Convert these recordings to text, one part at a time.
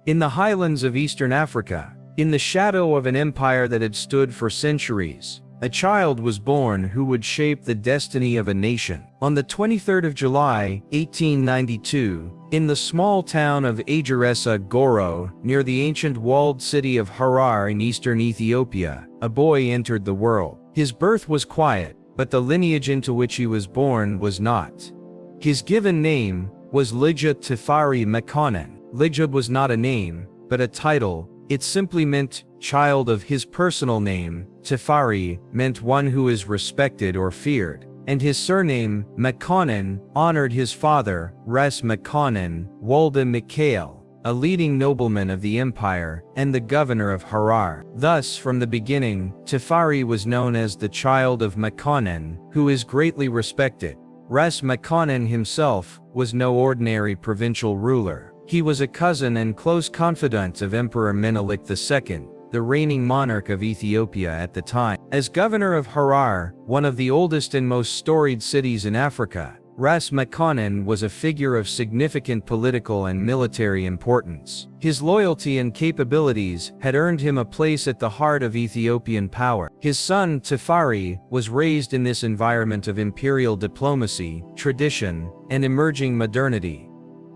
In the highlands of eastern Africa, in the shadow of an empire that had stood for centuries, a child was born who would shape the destiny of a nation. On the 23rd of July, 1892, in the small town of Ageresa Goro, near the ancient walled city of Harar in eastern Ethiopia, a boy entered the world. His birth was quiet, but the lineage into which he was born was not. His given name was Ras Tafari Mekonnen. Ras was not a name, but a title. It simply meant child of his personal name. Tafari meant one who is respected or feared, and his surname, Mekonnen, honored his father, Ras Mekonnen, Walda Mikhail, a leading nobleman of the empire, and the governor of Harar. Thus, from the beginning, Tafari was known as the child of Mekonnen, who is greatly respected. Ras Mekonnen himself was no ordinary provincial ruler. He was a cousin and close confidant of Emperor Menelik II, the reigning monarch of Ethiopia at the time. As governor of Harar, one of the oldest and most storied cities in Africa, Ras Mekonnen was a figure of significant political and military importance. His loyalty and capabilities had earned him a place at the heart of Ethiopian power. His son, Tafari, was raised in this environment of imperial diplomacy, tradition, and emerging modernity.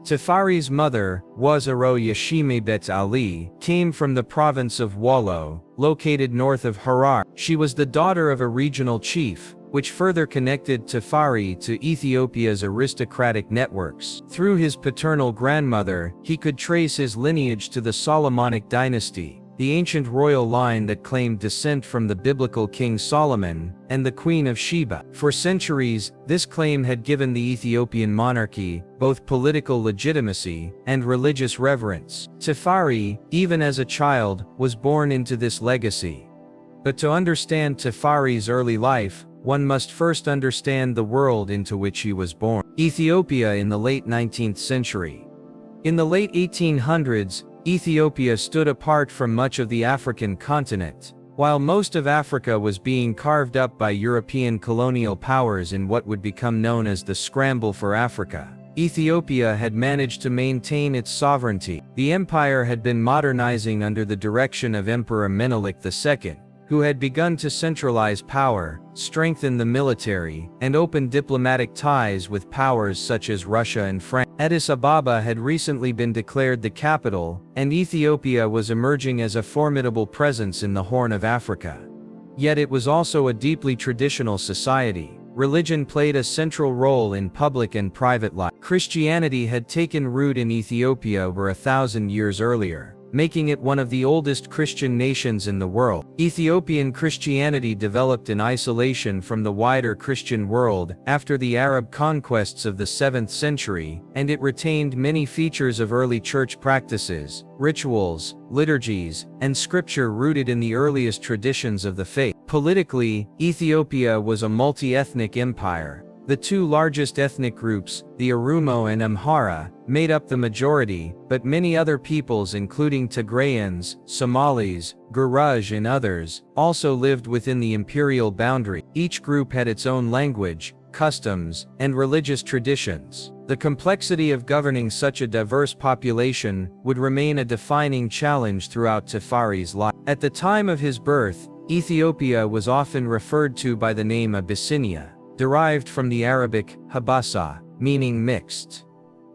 Tafari's mother, Wazaro Yashimebet Ali, came from the province of Wallo, located north of Harar. She was the daughter of a regional chief, which further connected Tafari to Ethiopia's aristocratic networks. Through his paternal grandmother, he could trace his lineage to the Solomonic dynasty, the ancient royal line that claimed descent from the biblical King Solomon and the Queen of Sheba. For centuries, this claim had given the Ethiopian monarchy both political legitimacy and religious reverence. Tafari, even as a child, was born into this legacy. But to understand Tafari's early life, one must first understand the world into which he was born. Ethiopia in the late 19th century. In the late 1800s, Ethiopia stood apart from much of the African continent. While most of Africa was being carved up by European colonial powers in what would become known as the Scramble for Africa, Ethiopia had managed to maintain its sovereignty. The empire had been modernizing under the direction of Emperor Menelik II, who had begun to centralize power, strengthen the military, and open diplomatic ties with powers such as Russia and France. Addis Ababa had recently been declared the capital, and Ethiopia was emerging as a formidable presence in the Horn of Africa. Yet it was also a deeply traditional society. Religion played a central role in public and private life. Christianity had taken root in Ethiopia over 1,000 years earlier, making it one of the oldest Christian nations in the world. Ethiopian Christianity developed in isolation from the wider Christian world after the Arab conquests of the 7th century, and it retained many features of early church practices, rituals, liturgies, and scripture rooted in the earliest traditions of the faith. Politically, Ethiopia was a multi-ethnic empire. The two largest ethnic groups, the Oromo and Amhara, made up the majority, but many other peoples including Tigrayans, Somalis, Guruj and others, also lived within the imperial boundary. Each group had its own language, customs, and religious traditions. The complexity of governing such a diverse population would remain a defining challenge throughout Tafari's life. At the time of his birth, Ethiopia was often referred to by the name Abyssinia, derived from the Arabic habasa, meaning mixed.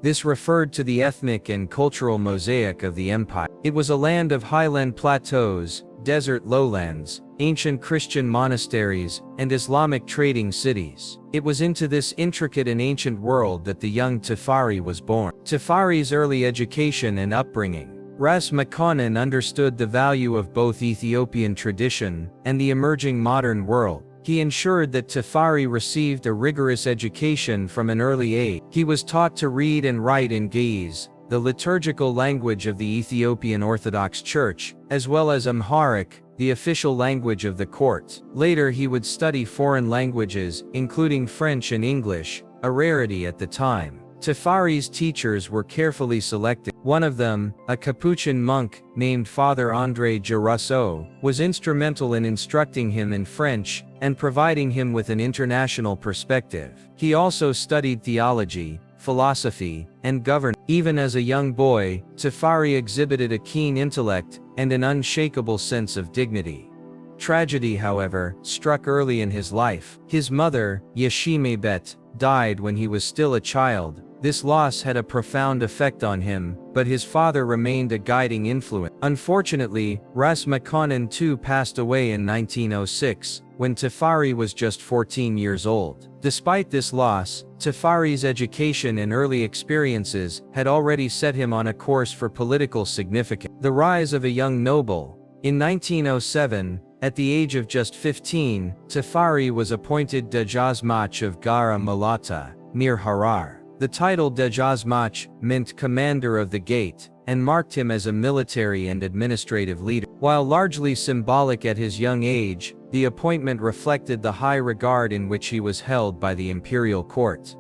This referred to the ethnic and cultural mosaic of the empire. It was a land of highland plateaus, desert lowlands, ancient Christian monasteries, and Islamic trading cities. It was into this intricate and ancient world that the young Tafari was born. Tafari's early education and upbringing. Ras Mekonnen understood the value of both Ethiopian tradition and the emerging modern world. He ensured that Tafari received a rigorous education from an early age. He was taught to read and write in Ge'ez, the liturgical language of the Ethiopian Orthodox Church, as well as Amharic, the official language of the court. Later he would study foreign languages, including French and English, a rarity at the time. Tafari's teachers were carefully selected. One of them, a Capuchin monk named Father André Girasso, was instrumental in instructing him in French and providing him with an international perspective. He also studied theology, philosophy, and governance. Even as a young boy, Tafari exhibited a keen intellect and an unshakable sense of dignity. Tragedy, however, struck early in his life. His mother, Yeshime Bet, died when he was still a child. This loss had a profound effect on him, but his father remained a guiding influence. Unfortunately, Ras Makonnen too passed away in 1906, when Tafari was just 14 years old. Despite this loss, Tafari's education and early experiences had already set him on a course for political significance. The rise of a young noble. In 1907, at the age of just 15, Tafari was appointed Dejazmach of Gara Malata, near Harar. The title Dejazmach meant commander of the gate, and marked him as a military and administrative leader. While largely symbolic at his young age, the appointment reflected the high regard in which he was held by the imperial court.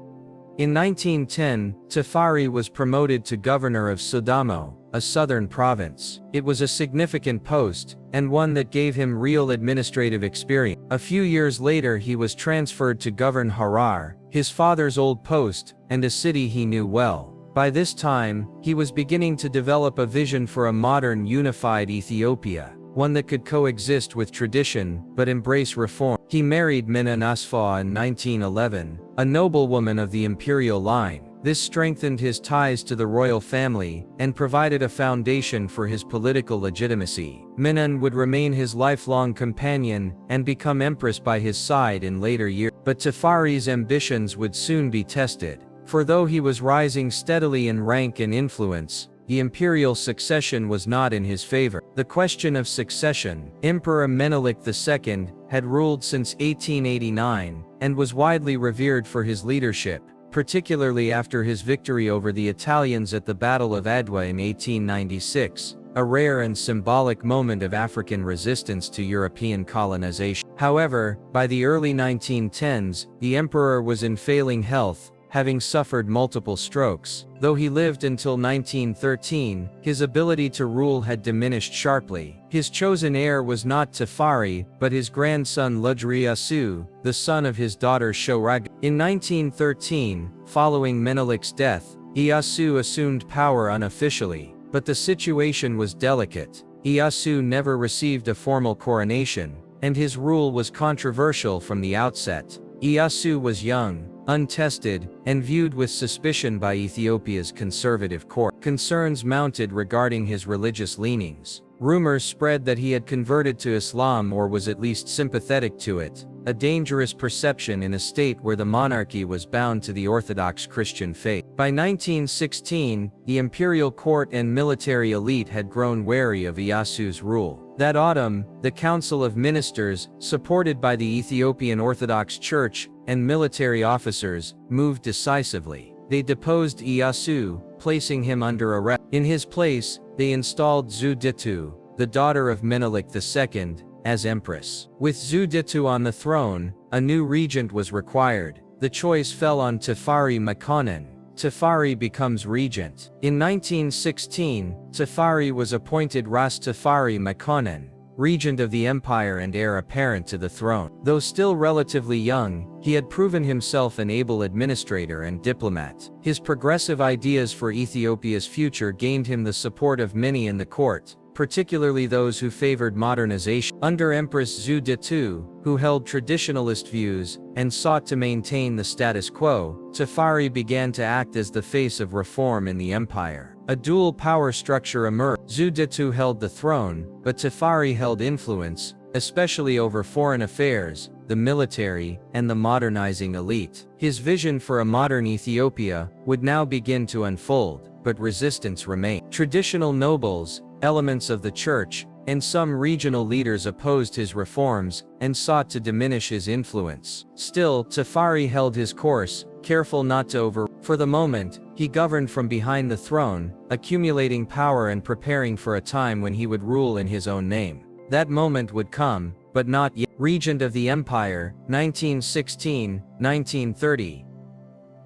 In 1910, Tafari was promoted to governor of Sudamo, a southern province. It was a significant post, and one that gave him real administrative experience. A few years later he was transferred to govern Harar, his father's old post, and a city he knew well. By this time, he was beginning to develop a vision for a modern unified Ethiopia, one that could coexist with tradition, but embrace reform. He married Minna Nasfa in 1911, a noblewoman of the imperial line. This strengthened his ties to the royal family, and provided a foundation for his political legitimacy. Minna would remain his lifelong companion, and become empress by his side in later years. But Tafari's ambitions would soon be tested, for though he was rising steadily in rank and influence, the imperial succession was not in his favor. The question of succession. Emperor Menelik II had ruled since 1889, and was widely revered for his leadership, particularly after his victory over the Italians at the Battle of Adwa in 1896, a rare and symbolic moment of African resistance to European colonization. However, by the early 1910s, the emperor was in failing health, having suffered multiple strokes. Though he lived until 1913, his ability to rule had diminished sharply. His chosen heir was not Tafari, but his grandson Ludriasu, the son of his daughter Shoraga. In 1913, following Menelik's death, Iyasu assumed power unofficially, but the situation was delicate. Iyasu never received a formal coronation, and his rule was controversial from the outset. Iyasu was young, untested, and viewed with suspicion by Ethiopia's conservative court. Concerns mounted regarding his religious leanings. Rumors spread that he had converted to Islam or was at least sympathetic to it, a dangerous perception in a state where the monarchy was bound to the Orthodox Christian faith. By 1916, the imperial court and military elite had grown wary of Iyasu's rule. That autumn, the Council of Ministers, supported by the Ethiopian Orthodox Church and military officers, moved decisively. They deposed Iyasu, placing him under arrest. In his place, they installed Zuditu, the daughter of Menelik II, as empress. With Zuditu on the throne, a new regent was required. The choice fell on Tafari Makonnen. Tafari becomes regent. In 1916, Tafari was appointed Ras Tafari Makonnen, regent of the empire and heir apparent to the throne. Though still relatively young, he had proven himself an able administrator and diplomat. His progressive ideas for Ethiopia's future gained him the support of many in the court, particularly those who favored modernization. Under Empress Zuditu, who held traditionalist views and sought to maintain the status quo, Tafari began to act as the face of reform in the empire. A dual power structure emerged. Zuditu held the throne, but Tafari held influence, especially over foreign affairs, the military, and the modernizing elite. His vision for a modern Ethiopia would now begin to unfold, but resistance remained. Traditional nobles, elements of the church, and some regional leaders opposed his reforms and sought to diminish his influence. Still, Tafari held his course, careful not to over. For the moment, he governed from behind the throne, accumulating power and preparing for a time when he would rule in his own name. That moment would come, but not yet. Regent of the Empire, 1916-1930.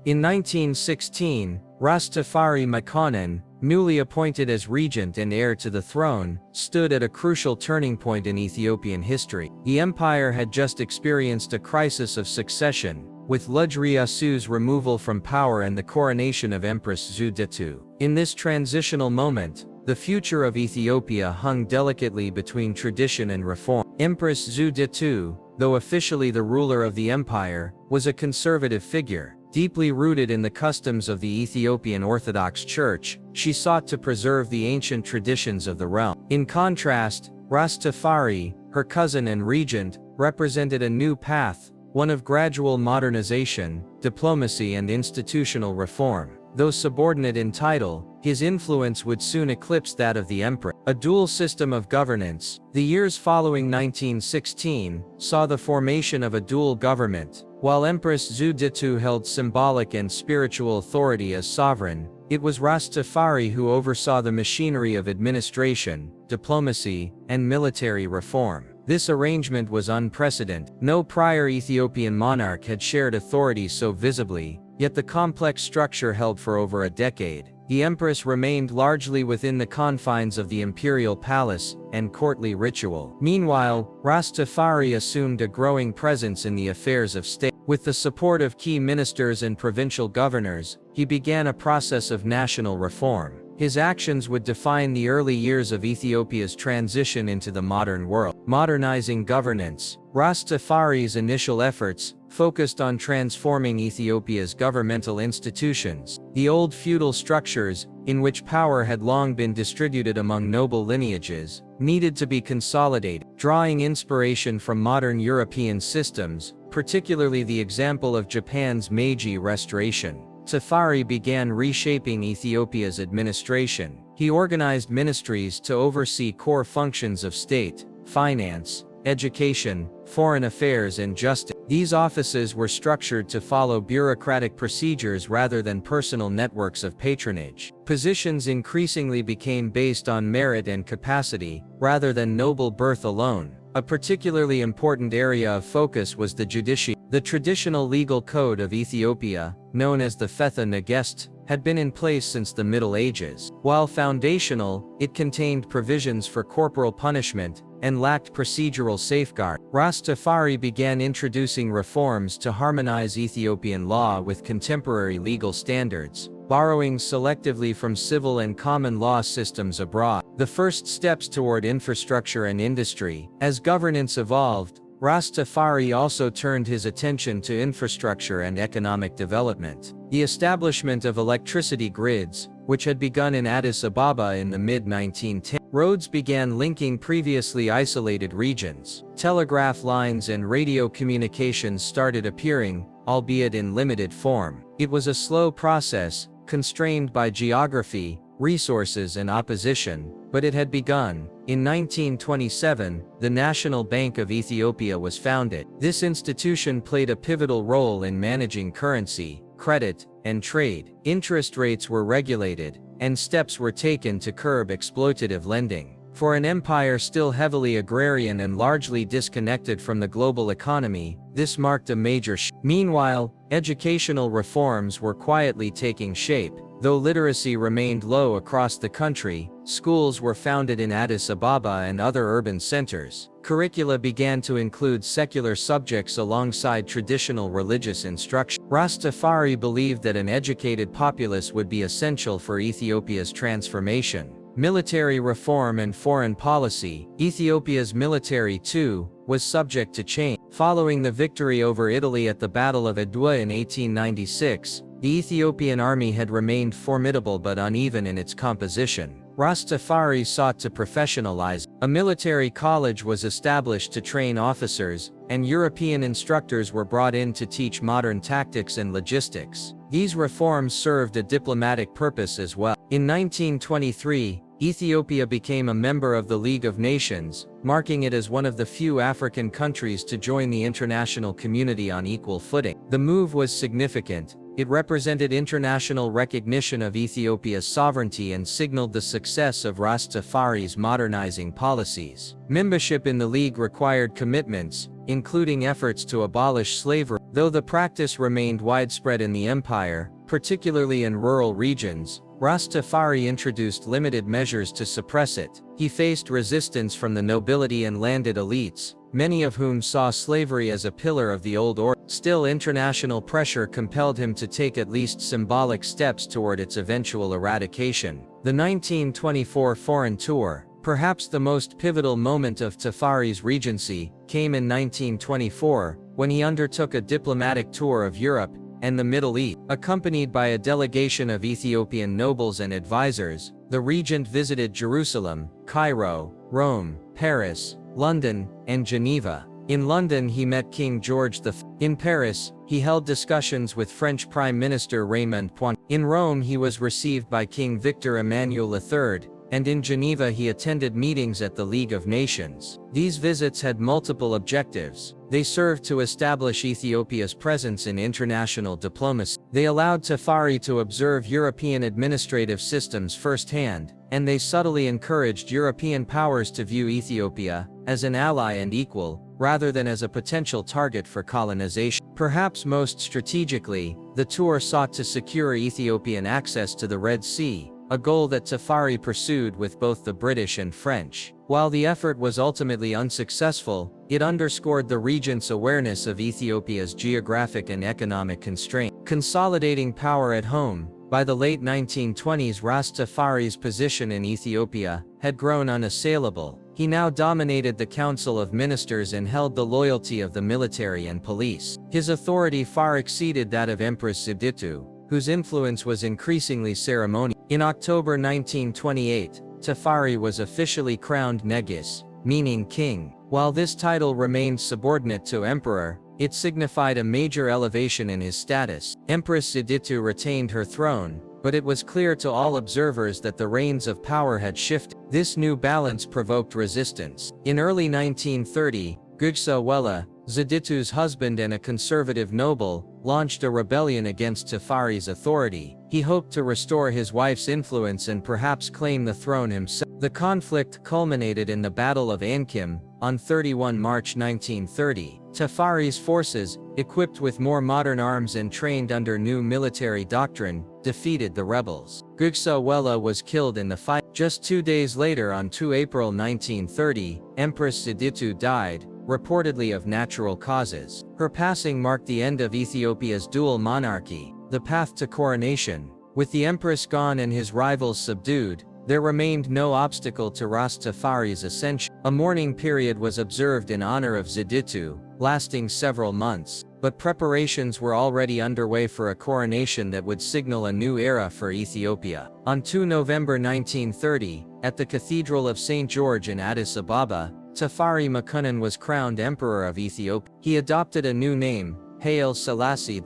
In 1916, Ras Tafari Makonnen, newly appointed as regent and heir to the throne, stood at a crucial turning point in Ethiopian history. The empire had just experienced a crisis of succession, with Lodriasu's removal from power and the coronation of Empress Zewditu. In this transitional moment, the future of Ethiopia hung delicately between tradition and reform. Empress Zewditu, though officially the ruler of the empire, was a conservative figure. Deeply rooted in the customs of the Ethiopian Orthodox Church, she sought to preserve the ancient traditions of the realm. In contrast, Ras Tafari, her cousin and regent, represented a new path, one of gradual modernization, diplomacy and institutional reform. Though subordinate in title, his influence would soon eclipse that of the emperor. A dual system of governance. The years following 1916 saw the formation of a dual government. While Empress Zewditu held symbolic and spiritual authority as sovereign, it was Ras Tafari who oversaw the machinery of administration, diplomacy, and military reform. This arrangement was unprecedented. No prior Ethiopian monarch had shared authority so visibly, yet the complex structure held for over a decade. The empress remained largely within the confines of the imperial palace and courtly ritual. Meanwhile, Ras Tafari assumed a growing presence in the affairs of state. With the support of key ministers and provincial governors, he began a process of national reform. His actions would define the early years of Ethiopia's transition into the modern world. Modernizing governance. Ras Tafari's initial efforts focused on transforming Ethiopia's governmental institutions. The old feudal structures, in which power had long been distributed among noble lineages, needed to be consolidated. Drawing inspiration from modern European systems, particularly the example of Japan's Meiji Restoration, Tafari began reshaping Ethiopia's administration. He organized ministries to oversee core functions of state, finance, education, foreign affairs and justice. These offices were structured to follow bureaucratic procedures rather than personal networks of patronage. Positions increasingly became based on merit and capacity, rather than noble birth alone. A particularly important area of focus was the judiciary. The traditional legal code of Ethiopia, known as the Fetha Negest, had been in place since the Middle Ages. While foundational, it contained provisions for corporal punishment and lacked procedural safeguard. Ras Tafari began introducing reforms to harmonize Ethiopian law with contemporary legal standards, borrowing selectively from civil and common law systems abroad. The first steps toward infrastructure and industry. As governance evolved, Ras Tafari also turned his attention to infrastructure and economic development. The establishment of electricity grids, which had begun in Addis Ababa in the mid-1910s. Roads began linking previously isolated regions. Telegraph lines and radio communications started appearing, albeit in limited form. It was a slow process, constrained by geography, resources and opposition, but it had begun. In 1927, the National Bank of Ethiopia was founded. This institution played a pivotal role in managing currency, credit, and trade. Interest rates were regulated, and steps were taken to curb exploitative lending. For an empire still heavily agrarian and largely disconnected from the global economy, this marked a major shift. Meanwhile, educational reforms were quietly taking shape. Though literacy remained low across the country, schools were founded in Addis Ababa and other urban centers. Curricula began to include secular subjects alongside traditional religious instruction. Ras Tafari believed that an educated populace would be essential for Ethiopia's transformation. Military reform and foreign policy. Ethiopia's military, too, was subject to change. Following the victory over Italy at the Battle of Adwa in 1896, the Ethiopian army had remained formidable but uneven in its composition. Ras Tafari sought to professionalize. A military college was established to train officers, and European instructors were brought in to teach modern tactics and logistics. These reforms served a diplomatic purpose as well. In 1923, Ethiopia became a member of the League of Nations, marking it as one of the few African countries to join the international community on equal footing. The move was significant. It represented international recognition of Ethiopia's sovereignty and signaled the success of Ras Tafari's modernizing policies. Membership in the League required commitments, including efforts to abolish slavery. Though the practice remained widespread in the empire, particularly in rural regions, Ras Tafari introduced limited measures to suppress it. He faced resistance from the nobility and landed elites, many of whom saw slavery as a pillar of the old order. Still, international pressure compelled him to take at least symbolic steps toward its eventual eradication. The 1924 foreign tour, perhaps the most pivotal moment of Tafari's regency, came in 1924, when he undertook a diplomatic tour of Europe and the Middle East. Accompanied by a delegation of Ethiopian nobles and advisors, the regent visited Jerusalem, Cairo, Rome, Paris, London, and Geneva. In London he met King George V. In Paris, he held discussions with French Prime Minister Raymond Poincaré. In Rome he was received by King Victor Emmanuel III, and in Geneva he attended meetings at the League of Nations. These visits had multiple objectives. They served to establish Ethiopia's presence in international diplomacy. They allowed Tafari to observe European administrative systems firsthand, and they subtly encouraged European powers to view Ethiopia as an ally and equal, rather than as a potential target for colonization. Perhaps most strategically, the tour sought to secure Ethiopian access to the Red Sea, a goal that Tafari pursued with both the British and French. While the effort was ultimately unsuccessful, it underscored the regent's awareness of Ethiopia's geographic and economic constraints. Consolidating power at home, by the late 1920s Ras Tafari's position in Ethiopia had grown unassailable. He now dominated the Council of Ministers and held the loyalty of the military and police. His authority far exceeded that of Empress Zewditu, whose influence was increasingly ceremonial. In October 1928, Tafari was officially crowned Negus, meaning king. While this title remained subordinate to emperor, it signified a major elevation in his status. Empress Zewditu retained her throne, but it was clear to all observers that the reins of power had shifted. This new balance provoked resistance. In early 1930, Gugsa Wella, Zewditu's husband and a conservative noble, launched a rebellion against Tafari's authority. He hoped to restore his wife's influence and perhaps claim the throne himself. The conflict culminated in the Battle of Ankim, on 31 March 1930. Tafari's forces, equipped with more modern arms and trained under new military doctrine, defeated the rebels. Gugsa Wella was killed in the fight. Just 2 days later, on 2 April 1930, Empress Zewditu died, reportedly of natural causes. Her passing marked the end of Ethiopia's dual monarchy, the path to coronation. With the empress gone and his rivals subdued, there remained no obstacle to Ras Tafari's ascension. A mourning period was observed in honor of Zewditu, lasting several months, but preparations were already underway for a coronation that would signal a new era for Ethiopia. On 2 November 1930, at the Cathedral of St. George in Addis Ababa, Tafari Makonnen was crowned Emperor of Ethiopia. He adopted a new name, Haile Selassie I.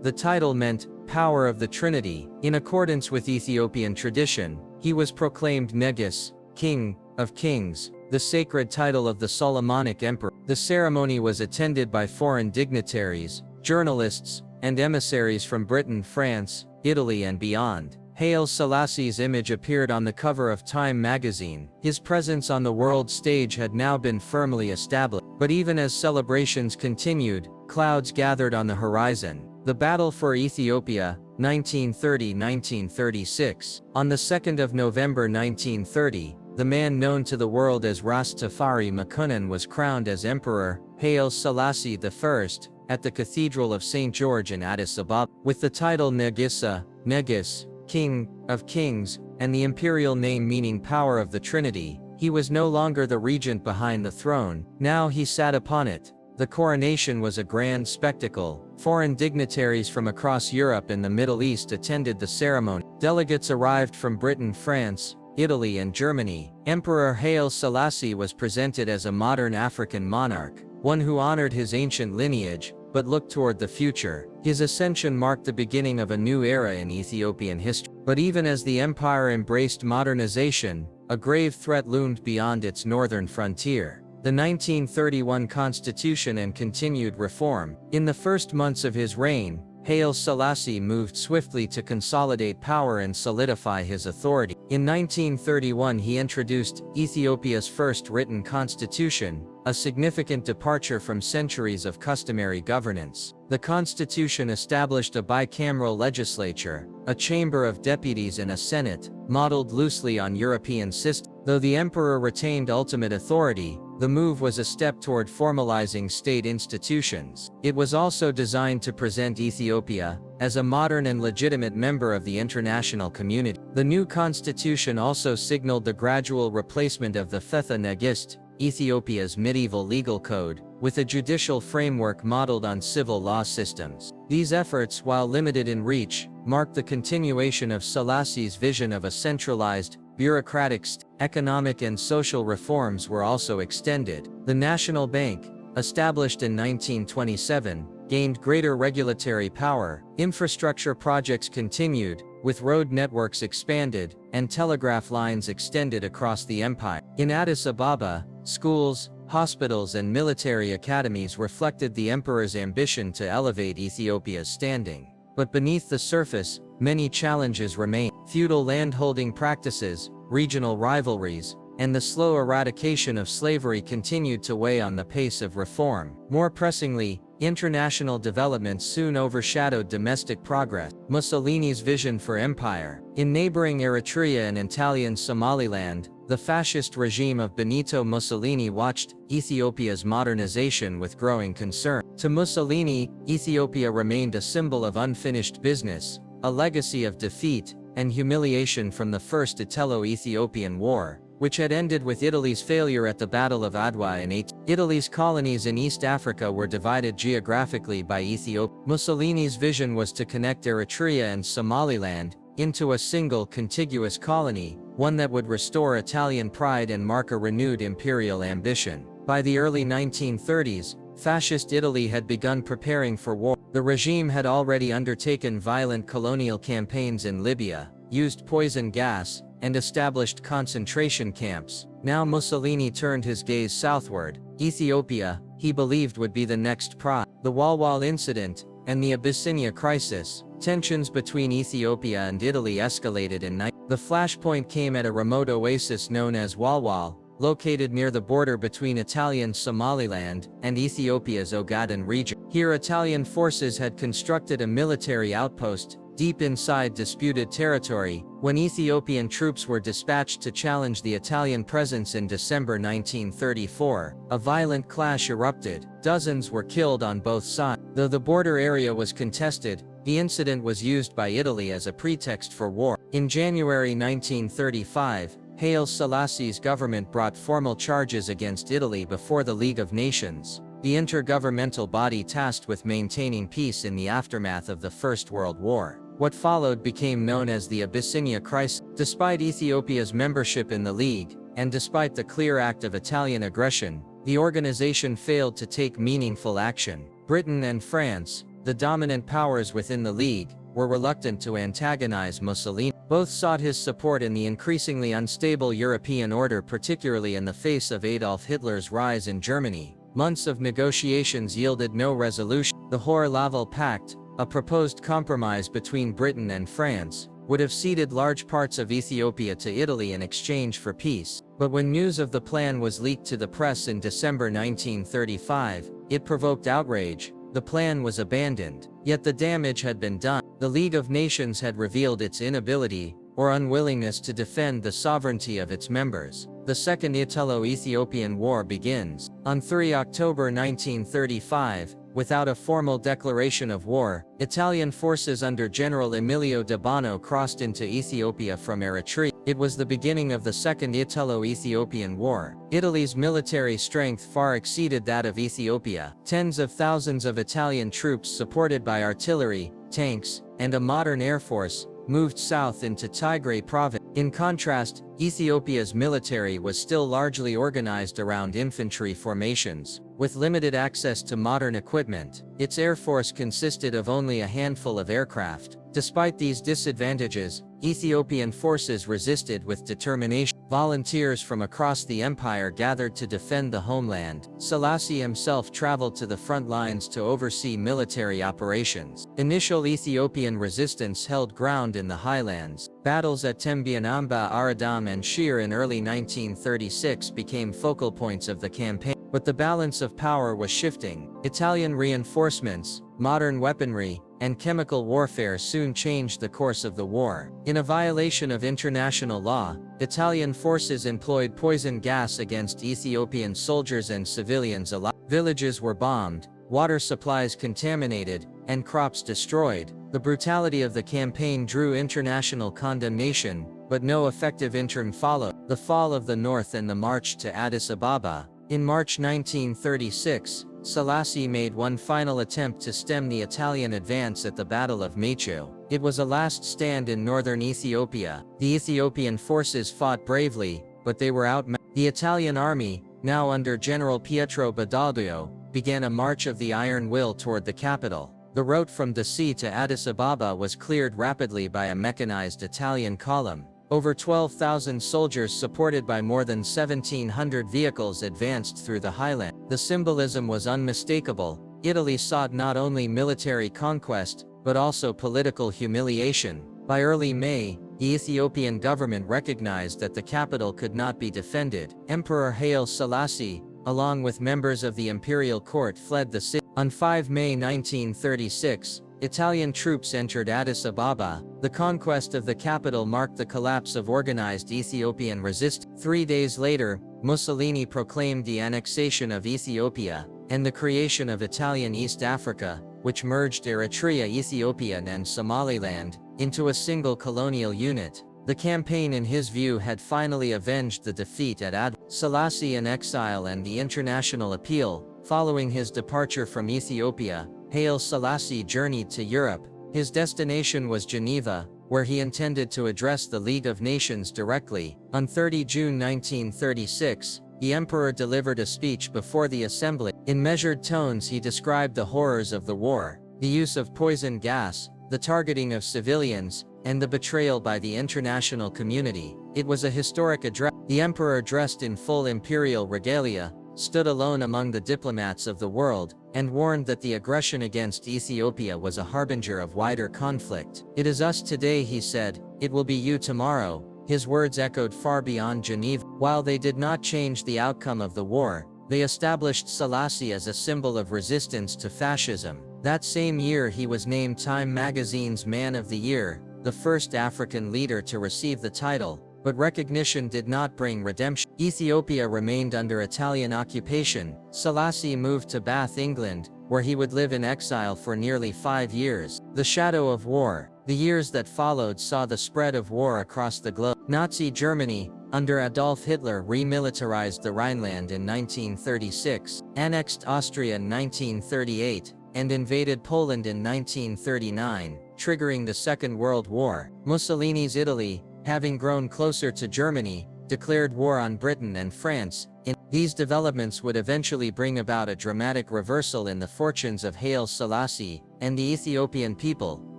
The title meant, Power of the Trinity. In accordance with Ethiopian tradition, he was proclaimed Negus, King of Kings, the sacred title of the Solomonic emperor. The ceremony was attended by foreign dignitaries, journalists, and emissaries from Britain, France, Italy and beyond. Haile Selassie's image appeared on the cover of Time magazine. His presence on the world stage had now been firmly established. But even as celebrations continued, clouds gathered on the horizon. The Battle for Ethiopia, 1930-1936. On the 2nd of November 1930, the man known to the world as Ras Tafari Makonnen was crowned as Emperor Haile Selassie I at the Cathedral of St. George in Addis Ababa. With the title Negissa, Negus, King of Kings, and the imperial name meaning Power of the Trinity, he was no longer the regent behind the throne. Now he sat upon it. The coronation was a grand spectacle. Foreign dignitaries from across Europe and the Middle East attended the ceremony. Delegates arrived from Britain, France, Italy and Germany. Emperor Haile Selassie was presented as a modern African monarch, one who honored his ancient lineage, but looked toward the future. His ascension marked the beginning of a new era in Ethiopian history. But even as the empire embraced modernization, a grave threat loomed beyond its northern frontier: the 1931 constitution and continued reform. In the first months of his reign, Haile Selassie moved swiftly to consolidate power and solidify his authority. In 1931 he introduced Ethiopia's first written constitution, a significant departure from centuries of customary governance. The constitution established a bicameral legislature, a chamber of deputies and a senate, modeled loosely on European systems. Though the emperor retained ultimate authority, the move was a step toward formalizing state institutions. It was also designed to present Ethiopia as a modern and legitimate member of the international community. The new constitution also signaled the gradual replacement of the Fetha Negist, Ethiopia's medieval legal code, with a judicial framework modeled on civil law systems. These efforts, while limited in reach, marked the continuation of Selassie's vision of a centralized, bureaucratic state. Economic and social reforms were also extended. The National Bank, established in 1927, gained greater regulatory power. Infrastructure projects continued, with road networks expanded, and telegraph lines extended across the empire. In Addis Ababa, schools, hospitals and military academies reflected the emperor's ambition to elevate Ethiopia's standing. But beneath the surface, many challenges remain. Feudal landholding practices, regional rivalries, and the slow eradication of slavery continued to weigh on the pace of reform. More pressingly, international developments soon overshadowed domestic progress. Mussolini's vision for empire. In neighboring Eritrea and Italian Somaliland, the fascist regime of Benito Mussolini watched Ethiopia's modernization with growing concern. To Mussolini, Ethiopia remained a symbol of unfinished business, a legacy of defeat and humiliation from the First Italo-Ethiopian War, which had ended with Italy's failure at the Battle of Adwa in 18. Italy's colonies in East Africa were divided geographically by Ethiopia. Mussolini's vision was to connect Eritrea and Somaliland into a single contiguous colony, one that would restore Italian pride and mark a renewed imperial ambition. By the early 1930s, Fascist Italy had begun preparing for war. The regime had already undertaken violent colonial campaigns in Libya, used poison gas, and established concentration camps. Now Mussolini turned his gaze southward. Ethiopia, he believed, would be the next prize. The Walwal incident and the Abyssinia crisis. Tensions between Ethiopia and Italy escalated in night. The flashpoint came at a remote oasis known as Walwal, located near the border between Italian Somaliland and Ethiopia's Ogaden region. Here Italian forces had constructed a military outpost deep inside disputed territory. When Ethiopian troops were dispatched to challenge the Italian presence in December 1934, a violent clash erupted. Dozens were killed on both sides. Though the border area was contested, the incident was used by Italy as a pretext for war. In January 1935, Haile Selassie's government brought formal charges against Italy before the League of Nations, the intergovernmental body tasked with maintaining peace in the aftermath of the First World War. What followed became known as the Abyssinia crisis. Despite Ethiopia's membership in the League, and despite the clear act of Italian aggression, the organization failed to take meaningful action. Britain and France, the dominant powers within the League, were reluctant to antagonize Mussolini. Both sought his support in the increasingly unstable European order, particularly in the face of Adolf Hitler's rise in Germany. Months of negotiations yielded no resolution. The Hoare-Laval Pact, a proposed compromise between Britain and France, would have ceded large parts of Ethiopia to Italy in exchange for peace. But when news of the plan was leaked to the press in December 1935, it provoked outrage. The plan was abandoned. Yet the damage had been done. The League of Nations had revealed its inability, or unwillingness, to defend the sovereignty of its members. The Second Italo-Ethiopian War begins. On 3 October 1935, without a formal declaration of war, Italian forces under General Emilio de Bono crossed into Ethiopia from Eritrea. It was the beginning of the Second Italo-Ethiopian War. Italy's military strength far exceeded that of Ethiopia. Tens of thousands of Italian troops, supported by artillery, tanks, and a modern air force, moved south into Tigray province. In contrast, Ethiopia's military was still largely organized around infantry formations, with limited access to modern equipment. Its air force consisted of only a handful of aircraft. Despite these disadvantages, Ethiopian forces resisted with determination. Volunteers from across the empire gathered to defend the homeland. Selassie himself traveled to the front lines to oversee military operations. Initial Ethiopian resistance held ground in the highlands. Battles at Tembianamba, Aradam and Shire in early 1936 became focal points of the campaign. But the balance of power was shifting. Italian reinforcements, modern weaponry, and chemical warfare soon changed the course of the war. In a violation of international law, Italian forces employed poison gas against Ethiopian soldiers and civilians alike. Villages were bombed, water supplies contaminated, and crops destroyed. The brutality of the campaign drew international condemnation, but no effective interim followed. The fall of the North and the march to Addis Ababa. In March 1936, Selassie made one final attempt to stem the Italian advance at the Battle of Mechu. It was a last stand in northern Ethiopia. The Ethiopian forces fought bravely, but they were outmatched. The Italian army, now under General Pietro Badoglio, began a march of the Iron Will toward the capital. The route from the sea to Addis Ababa was cleared rapidly by a mechanized Italian column. Over 12,000 soldiers supported by more than 1,700 vehicles advanced through the highland. The symbolism was unmistakable. Italy sought not only military conquest, but also political humiliation. By early May, the Ethiopian government recognized that the capital could not be defended. Emperor Haile Selassie, along with members of the imperial court, fled the city. On 5 May 1936, Italian troops entered Addis Ababa. The conquest of the capital marked the collapse of organized Ethiopian resistance. 3 days later, Mussolini proclaimed the annexation of Ethiopia, and the creation of Italian East Africa, which merged Eritrea, Ethiopia, and Somaliland into a single colonial unit. The campaign, in his view, had finally avenged the defeat at Addis. Selassie in exile and the international appeal. Following his departure from Ethiopia, Haile Selassie journeyed to Europe. His destination was Geneva, where he intended to address the League of Nations directly. On 30 June 1936, the emperor delivered a speech before the assembly. In measured tones, he described the horrors of the war, the use of poison gas, the targeting of civilians, and the betrayal by the international community. It was a historic address. The emperor, dressed in full imperial regalia, stood alone among the diplomats of the world, and warned that the aggression against Ethiopia was a harbinger of wider conflict. "It is us today," he said, "it will be you tomorrow." His words echoed far beyond Geneva. While they did not change the outcome of the war, they established Selassie as a symbol of resistance to fascism. That same year, he was named Time magazine's Man of the Year, the first African leader to receive the title. But recognition did not bring redemption. Ethiopia remained under Italian occupation. Selassie moved to Bath, England, where he would live in exile for nearly 5 years. The shadow of war. The years that followed saw the spread of war across the globe. Nazi Germany, under Adolf Hitler, remilitarized the Rhineland in 1936, annexed Austria in 1938, and invaded Poland in 1939, triggering the Second World War. Mussolini's Italy, having grown closer to Germany, declared war on Britain and France. These developments would eventually bring about a dramatic reversal in the fortunes of Haile Selassie and the Ethiopian people.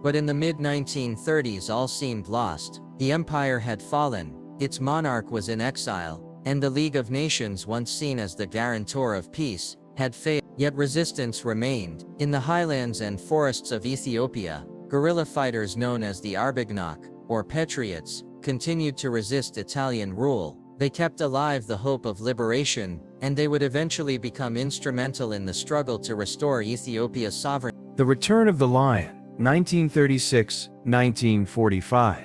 But in the mid-1930s, all seemed lost. The empire had fallen, its monarch was in exile, and the League of Nations, once seen as the guarantor of peace, had failed. Yet resistance remained. In the highlands and forests of Ethiopia, guerrilla fighters known as the Arbignac, or Patriots, continued to resist Italian rule. They kept alive the hope of liberation, and they would eventually become instrumental in the struggle to restore Ethiopia's sovereignty. The Return of the Lion, 1936-1945.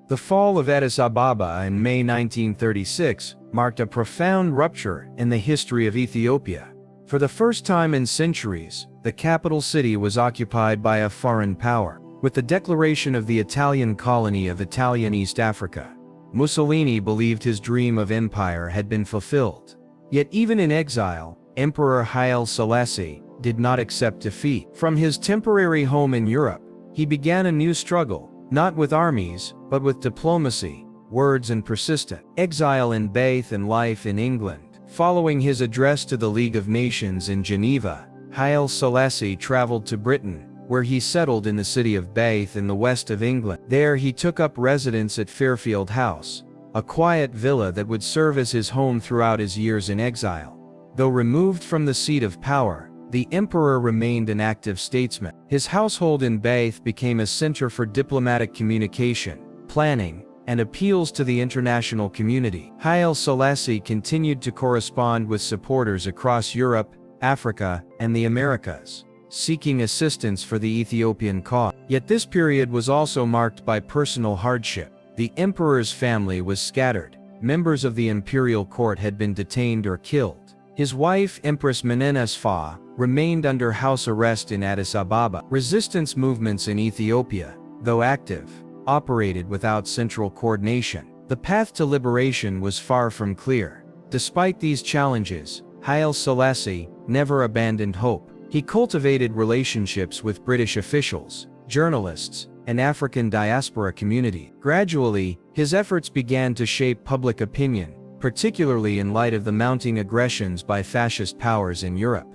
The fall of Addis Ababa in May 1936 marked a profound rupture in the history of Ethiopia. For the first time in centuries, the capital city was occupied by a foreign power. With the declaration of the Italian colony of Italian East Africa, Mussolini believed his dream of empire had been fulfilled. Yet even in exile, Emperor Haile Selassie did not accept defeat. From his temporary home in Europe, he began a new struggle, not with armies, but with diplomacy, words, and persistent exile in Bath and life in England. Following his address to the League of Nations in Geneva, Haile Selassie traveled to Britain, where he settled in the city of Bath in the west of England. There he took up residence at Fairfield House, a quiet villa that would serve as his home throughout his years in exile. Though removed from the seat of power, the emperor remained an active statesman. His household in Bath became a center for diplomatic communication, planning, and appeals to the international community. Haile Selassie continued to correspond with supporters across Europe, Africa, and the Americas, seeking assistance for the Ethiopian cause. Yet this period was also marked by personal hardship. The emperor's family was scattered. Members of the imperial court had been detained or killed. His wife, Empress Menenasfa, remained under house arrest in Addis Ababa. Resistance movements in Ethiopia, though active, operated without central coordination. The path to liberation was far from clear. Despite these challenges, Haile Selassie never abandoned hope. He cultivated relationships with British officials, journalists, and African diaspora community. Gradually, his efforts began to shape public opinion, particularly in light of the mounting aggressions by fascist powers in Europe.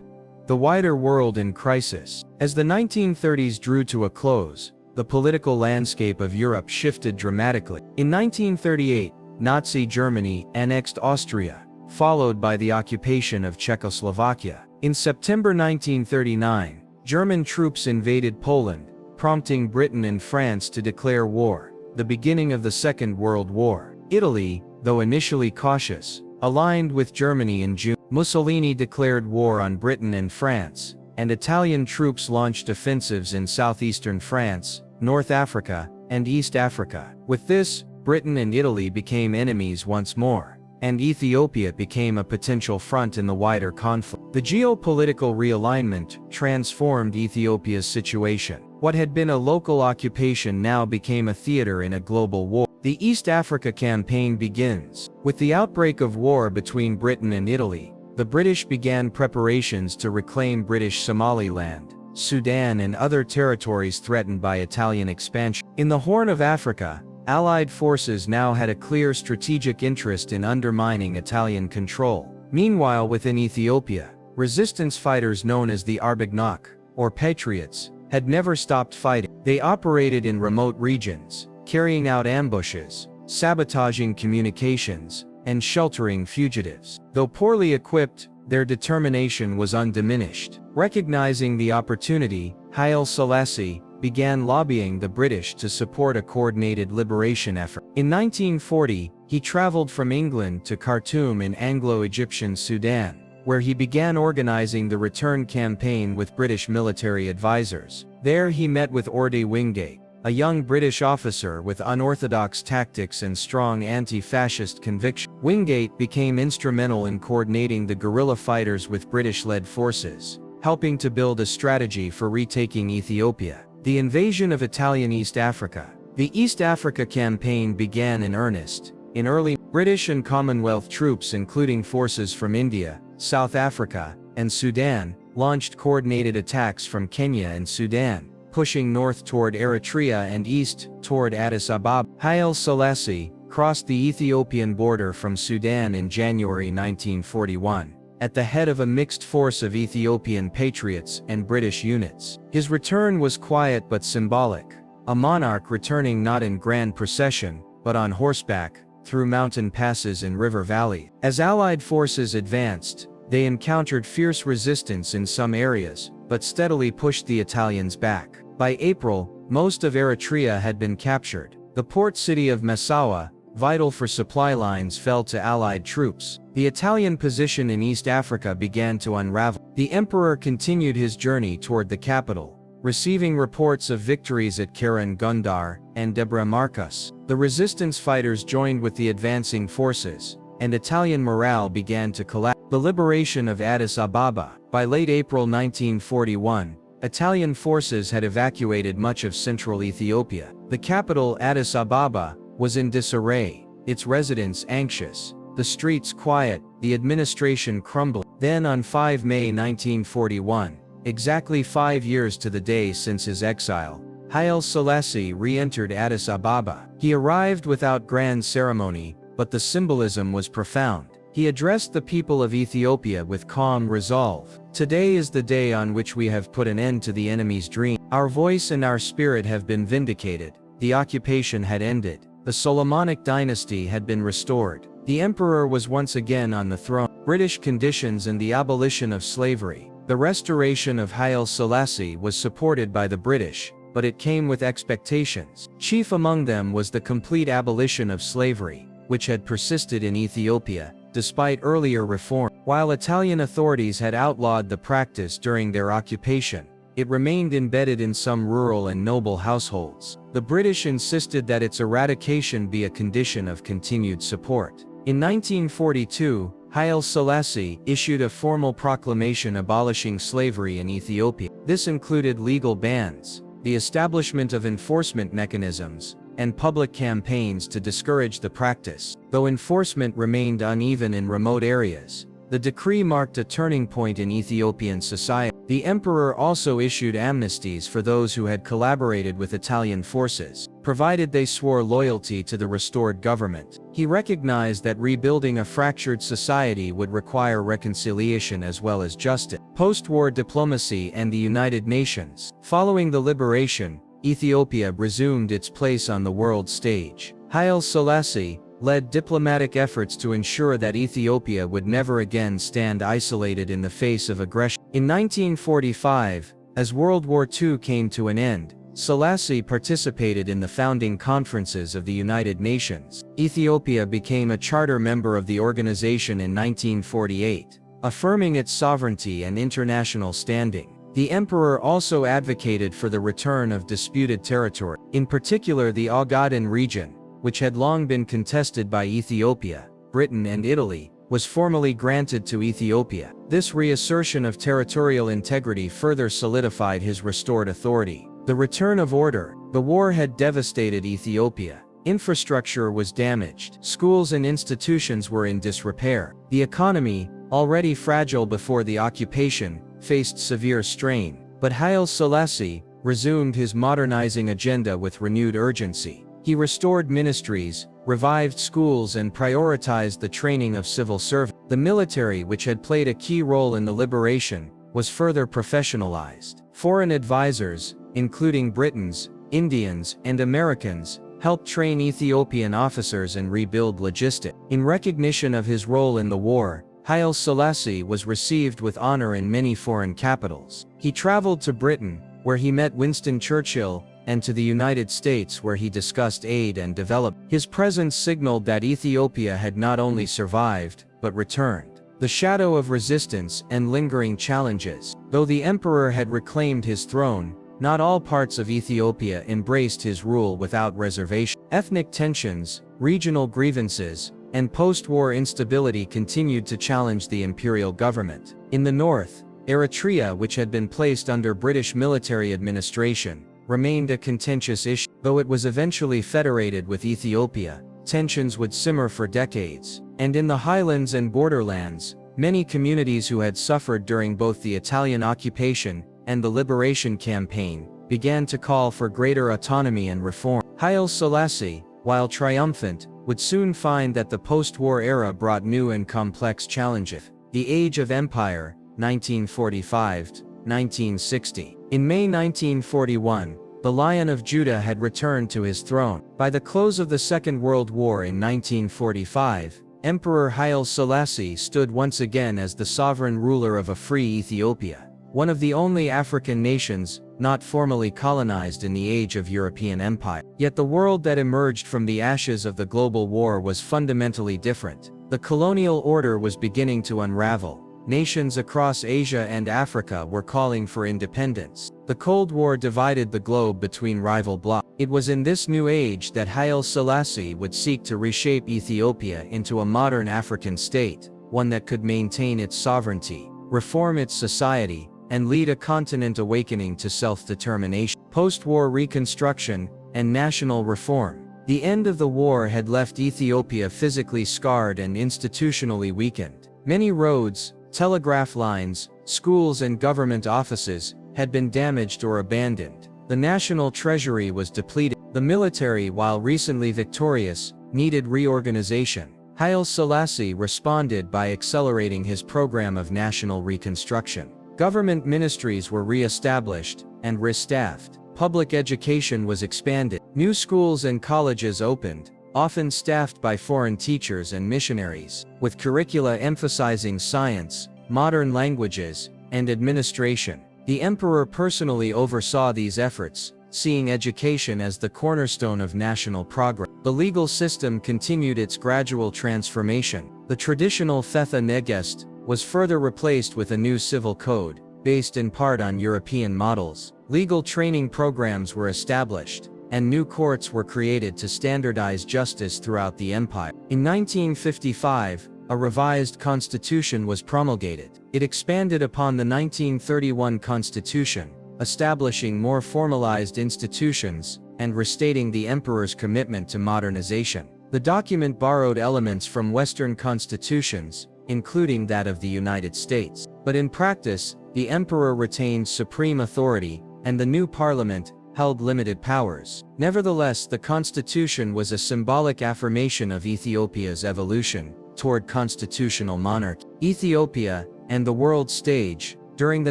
The wider world in crisis. As the 1930s drew to a close, the political landscape of Europe shifted dramatically. In 1938, Nazi Germany annexed Austria, followed by the occupation of Czechoslovakia. In September 1939, German troops invaded Poland, prompting Britain and France to declare war, the beginning of the Second World War. Italy, though initially cautious, aligned with Germany in June. Mussolini declared war on Britain and France, and Italian troops launched offensives in southeastern France, North Africa, and East Africa. With this, Britain and Italy became enemies once more, and Ethiopia became a potential front in the wider conflict. The geopolitical realignment transformed Ethiopia's situation. What had been a local occupation now became a theater in a global war. The East Africa Campaign begins. With the outbreak of war between Britain and Italy, the British began preparations to reclaim British Somaliland, Sudan, and other territories threatened by Italian expansion. In the Horn of Africa, Allied forces now had a clear strategic interest in undermining Italian control. Meanwhile, within Ethiopia, resistance fighters known as the Arbagnok, or Patriots, had never stopped fighting. They operated in remote regions, carrying out ambushes, sabotaging communications, and sheltering fugitives. Though poorly equipped, their determination was undiminished. Recognizing the opportunity, Haile Selassie began lobbying the British to support a coordinated liberation effort. In 1940, he traveled from England to Khartoum in Anglo-Egyptian Sudan, where he began organizing the return campaign with British military advisors. There he met with Orde Wingate, a young British officer with unorthodox tactics and strong anti-fascist conviction. Wingate became instrumental in coordinating the guerrilla fighters with British-led forces, helping to build a strategy for retaking Ethiopia. The invasion of Italian East Africa. The East Africa Campaign began in earnest. In early, British and Commonwealth troops, including forces from India, South Africa, and Sudan, launched coordinated attacks from Kenya and Sudan, pushing north toward Eritrea and east toward Addis Ababa. Haile Selassie crossed the Ethiopian border from Sudan in January 1941. At the head of a mixed force of Ethiopian patriots and British units. His return was quiet but symbolic, a monarch returning not in grand procession, but on horseback, through mountain passes and river valleys. As Allied forces advanced, they encountered fierce resistance in some areas, but steadily pushed the Italians back. By April, most of Eritrea had been captured. The port city of Massawa, vital for supply lines, fell to Allied troops. The Italian position in East Africa began to unravel. The emperor continued his journey toward the capital, receiving reports of victories at Keren Gundar and Debre Marcus. The resistance fighters joined with the advancing forces, and Italian morale began to collapse. The liberation of Addis Ababa. By late April 1941, Italian forces had evacuated much of central Ethiopia. The capital, Addis Ababa, was in disarray, its residents anxious, the streets quiet, the administration crumbling. Then on 5 May 1941, exactly 5 years to the day since his exile, Haile Selassie re-entered Addis Ababa. He arrived without grand ceremony, but the symbolism was profound. He addressed the people of Ethiopia with calm resolve. Today is the day on which we have put an end to the enemy's dream. Our voice and our spirit have been vindicated. The occupation had ended. The Solomonic dynasty had been restored. The emperor was once again on the throne. British conditions and the abolition of slavery. The restoration of Haile Selassie was supported by the British, but it came with expectations. Chief among them was the complete abolition of slavery, which had persisted in Ethiopia, despite earlier reform. While Italian authorities had outlawed the practice during their occupation, it remained embedded in some rural and noble households. The British insisted that its eradication be a condition of continued support. In 1942, Haile Selassie issued a formal proclamation abolishing slavery in Ethiopia. This included legal bans, the establishment of enforcement mechanisms, and public campaigns to discourage the practice. Though enforcement remained uneven in remote areas, the decree marked a turning point in Ethiopian society. The emperor also issued amnesties for those who had collaborated with Italian forces, provided they swore loyalty to the restored government. He recognized that rebuilding a fractured society would require reconciliation as well as justice. Post-war diplomacy and the United Nations. Following the liberation, Ethiopia resumed its place on the world stage. Haile Selassie led diplomatic efforts to ensure that Ethiopia would never again stand isolated in the face of aggression. In 1945, as World War II came to an end, Selassie participated in the founding conferences of the United Nations. Ethiopia became a charter member of the organization in 1948, affirming its sovereignty and international standing. The emperor also advocated for the return of disputed territory, in particular the Ogaden region, which had long been contested by Ethiopia, Britain and Italy, was formally granted to Ethiopia. This reassertion of territorial integrity further solidified his restored authority. The return of order. The war had devastated Ethiopia. Infrastructure was damaged. Schools and institutions were in disrepair. The economy, already fragile before the occupation, faced severe strain. But Haile Selassie resumed his modernizing agenda with renewed urgency. He restored ministries, revived schools and prioritized the training of civil servants. The military, which had played a key role in the liberation, was further professionalized. Foreign advisors, including Britons, Indians, and Americans, helped train Ethiopian officers and rebuild logistics. In recognition of his role in the war, Haile Selassie was received with honor in many foreign capitals. He traveled to Britain, where he met Winston Churchill, and to the United States, where he discussed aid and development. His presence signaled that Ethiopia had not only survived, but returned. The shadow of resistance and lingering challenges. Though the emperor had reclaimed his throne, not all parts of Ethiopia embraced his rule without reservation. Ethnic tensions, regional grievances, and post-war instability continued to challenge the imperial government. In the north, Eritrea, which had been placed under British military administration, remained a contentious issue. Though it was eventually federated with Ethiopia, tensions would simmer for decades. And in the highlands and borderlands, many communities who had suffered during both the Italian occupation and the liberation campaign began to call for greater autonomy and reform. Haile Selassie, while triumphant, would soon find that the post-war era brought new and complex challenges. The Age of Empire, 1945-1960. In May 1941, the Lion of Judah had returned to his throne. By the close of the Second World War in 1945, Emperor Haile Selassie stood once again as the sovereign ruler of a free Ethiopia, one of the only African nations not formally colonized in the age of European empire. Yet the world that emerged from the ashes of the global war was fundamentally different. The colonial order was beginning to unravel. Nations across Asia and Africa were calling for independence. The Cold War divided the globe between rival blocs. It was in this new age that Haile Selassie would seek to reshape Ethiopia into a modern African state, one that could maintain its sovereignty, reform its society, and lead a continent awakening to self-determination. Post-war reconstruction and national reform. The end of the war had left Ethiopia physically scarred and institutionally weakened. Many roads, telegraph lines, schools and government offices had been damaged or abandoned. The national treasury was depleted. The military, while recently victorious, needed reorganization. Haile Selassie responded by accelerating his program of national reconstruction. Government ministries were re-established and restaffed. Public education was expanded. New schools and colleges opened, often staffed by foreign teachers and missionaries, with curricula emphasizing science, modern languages, and administration. The emperor personally oversaw these efforts, seeing education as the cornerstone of national progress. The legal system continued its gradual transformation. The traditional Fetha Negest was further replaced with a new civil code, based in part on European models. Legal training programs were established, and new courts were created to standardize justice throughout the empire. In 1955, a revised constitution was promulgated. It expanded upon the 1931 constitution, establishing more formalized institutions and restating the emperor's commitment to modernization. The document borrowed elements from Western constitutions, including that of the United States. But in practice, the emperor retained supreme authority, and the new parliament held limited powers. Nevertheless, the constitution was a symbolic affirmation of Ethiopia's evolution toward constitutional monarchy. Ethiopia and the world stage. During the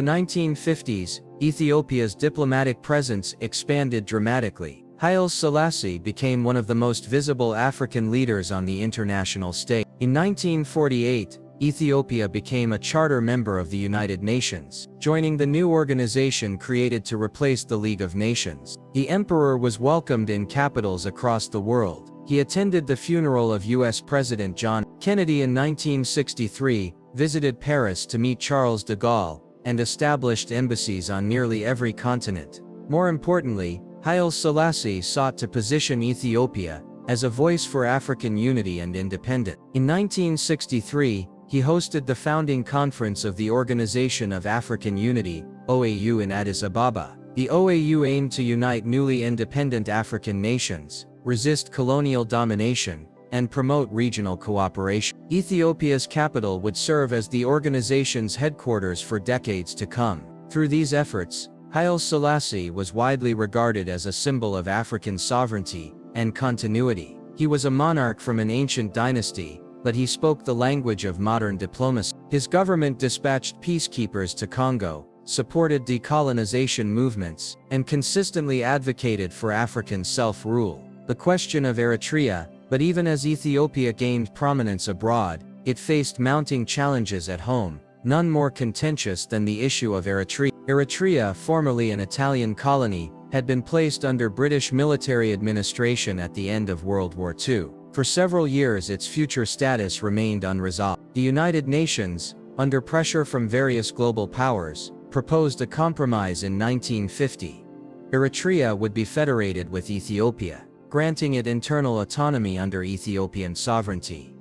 1950s, Ethiopia's diplomatic presence expanded dramatically. Haile Selassie became one of the most visible African leaders on the international stage. In 1948, Ethiopia became a charter member of the United Nations, joining the new organization created to replace the League of Nations. The emperor was welcomed in capitals across the world. He attended the funeral of U.S. President John Kennedy in 1963, visited Paris to meet Charles de Gaulle, and established embassies on nearly every continent. More importantly, Haile Selassie sought to position Ethiopia as a voice for African unity and independence. In 1963, he hosted the founding conference of the Organization of African Unity, OAU, in Addis Ababa. The OAU aimed to unite newly independent African nations, resist colonial domination, and promote regional cooperation. Ethiopia's capital would serve as the organization's headquarters for decades to come. Through these efforts, Haile Selassie was widely regarded as a symbol of African sovereignty and continuity. He was a monarch from an ancient dynasty, but he spoke the language of modern diplomacy. His government dispatched peacekeepers to Congo, supported decolonization movements, and consistently advocated for African self-rule. The question of Eritrea. But even as Ethiopia gained prominence abroad, it faced mounting challenges at home, none more contentious than the issue of Eritrea. Eritrea, formerly an Italian colony, had been placed under British military administration at the end of World War II. For several years its future status remained unresolved. The United Nations, under pressure from various global powers, proposed a compromise in 1950. Eritrea would be federated with Ethiopia, granting it internal autonomy under Ethiopian sovereignty.